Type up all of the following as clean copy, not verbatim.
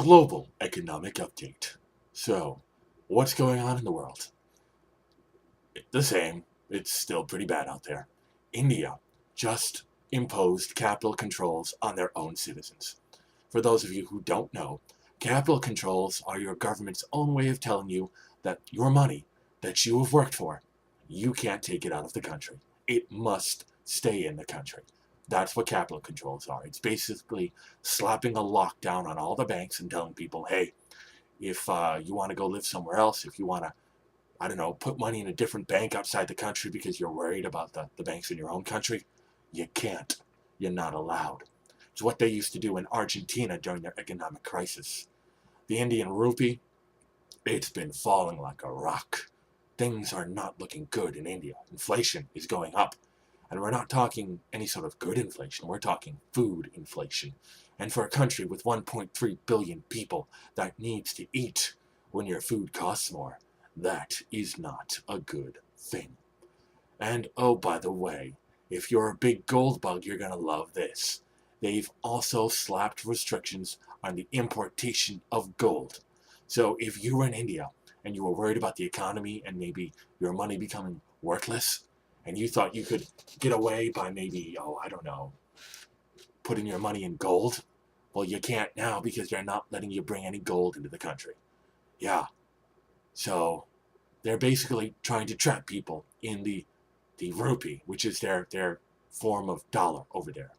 Global economic update. So, what's going on in the world? The same. It's still pretty bad out there. India just imposed capital controls on their own citizens. For those of you who don't know, capital controls are your government's own way of telling you that your money that you have worked for, you can't take it out of the country. It must stay in the country. That's what capital controls are. It's basically slapping a lockdown on all the banks and telling people, hey, if you want to go live somewhere else, if you want to, I don't know, put money in a different bank outside the country because you're worried about the banks in your own country, you can't. You're not allowed. It's what they used to do in Argentina during their economic crisis. The Indian rupee, it's been falling like a rock. Things are not looking good in India. Inflation is going up. And we're not talking any sort of good inflation. We're talking food inflation. And for a country with 1.3 billion people that needs to eat when your food costs more, that is not a good thing. And oh, by the way, if you're a big gold bug, you're going to love this. They've also slapped restrictions on the importation of gold. So if you were in India and you were worried about the economy and maybe your money becoming worthless, and you thought you could get away by maybe, I don't know, putting your money in gold, well, you can't now because they're not letting you bring any gold into the country. Yeah. So they're basically trying to trap people in the rupee, which is their form of dollar over there.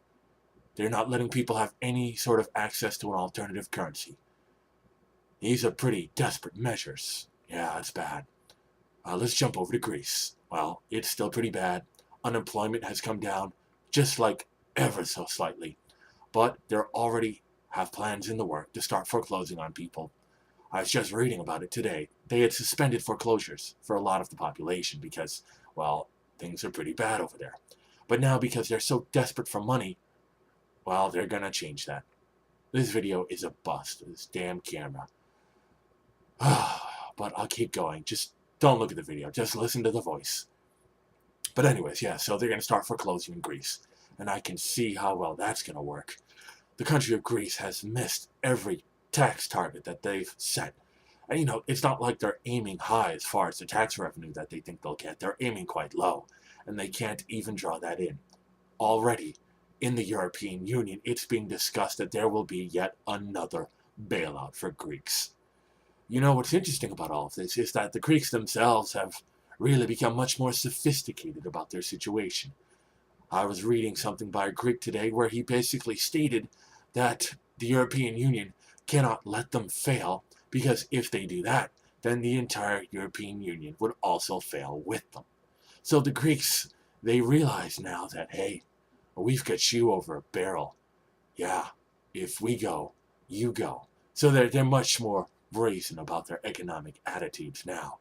They're not letting people have any sort of access to an alternative currency. These are pretty desperate measures. Yeah, it's bad. Let's jump over to Greece. Well, it's still pretty bad. Unemployment has come down just like ever so slightly. But they already have plans in the work to start foreclosing on people. I was just reading about it today. They had suspended foreclosures for a lot of the population because, well, things are pretty bad over there. But now because they're so desperate for money, well, they're gonna change that. This video is a bust. This damn camera. But I'll keep going. Just don't look at the video. Just listen to the voice. But anyways, yeah, so they're going to start foreclosing in Greece. And I can see how well that's going to work. The country of Greece has missed every tax target that they've set. And, it's not like they're aiming high as far as the tax revenue that they think they'll get. They're aiming quite low. And they can't even draw that in. Already, in the European Union, it's being discussed that there will be yet another bailout for Greeks. What's interesting about all of this is that the Greeks themselves have really become much more sophisticated about their situation. I was reading something by a Greek today where he basically stated that the European Union cannot let them fail because if they do that, then the entire European Union would also fail with them. So the Greeks, they realize now that, hey, we've got you over a barrel. Yeah, if we go, you go. So they're much more brazen about their economic attitudes now.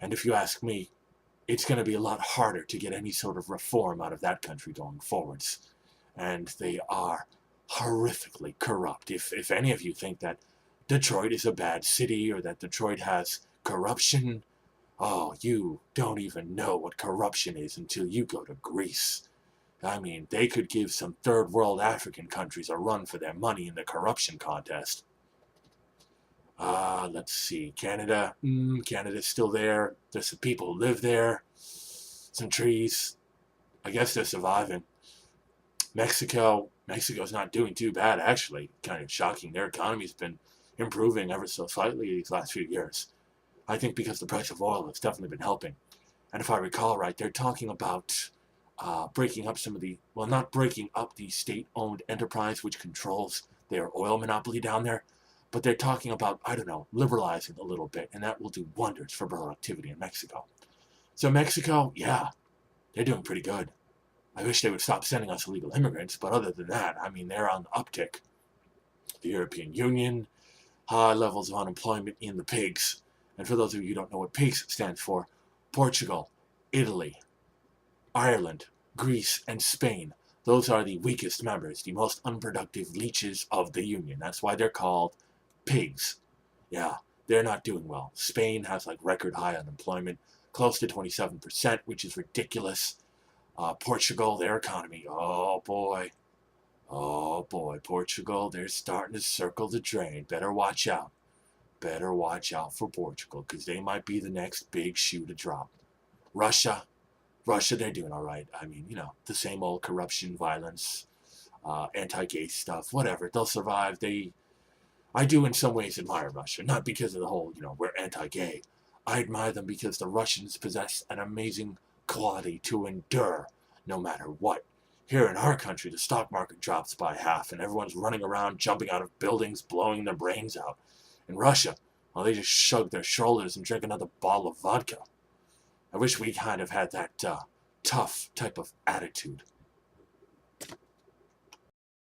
And if you ask me, it's going to be a lot harder to get any sort of reform out of that country going forwards. And they are horrifically corrupt. If any of you think that Detroit is a bad city or that Detroit has corruption, oh, you don't even know what corruption is until you go to Greece. I mean, they could give some third world African countries a run for their money in the corruption contest. Let's see. Canada. Canada's still there. There's some people who live there. Some trees. I guess they're surviving. Mexico's not doing too bad, actually. Kind of shocking. Their economy's been improving ever so slightly these last few years. I think because the price of oil has definitely been helping. And if I recall right, they're talking about breaking up not breaking up the state-owned enterprise which controls their oil monopoly down there. But they're talking about, I don't know, liberalizing a little bit, and that will do wonders for productivity in Mexico. So Mexico, yeah, they're doing pretty good. I wish they would stop sending us illegal immigrants, but other than that, I mean, they're on the uptick. The European Union, high levels of unemployment in the pigs. And for those of you who don't know what pigs stands for, Portugal, Italy, Ireland, Greece, and Spain. Those are the weakest members, the most unproductive leeches of the Union. That's why they're called pigs. Yeah, they're not doing well. Spain has like record high unemployment, close to 27%, which is ridiculous. Portugal, their economy, oh boy. Oh boy, Portugal, they're starting to circle the drain. Better watch out. Better watch out for Portugal, because they might be the next big shoe to drop. Russia, Russia, they're doing all right. I mean, the same old corruption, violence, anti-gay stuff, whatever. They'll survive. I do in some ways admire Russia, not because of the whole, we're anti-gay. I admire them because the Russians possess an amazing quality to endure no matter what. Here in our country, the stock market drops by half and everyone's running around, jumping out of buildings, blowing their brains out. In Russia, well, they just shrug their shoulders and drink another bottle of vodka. I wish we kind of had that tough type of attitude.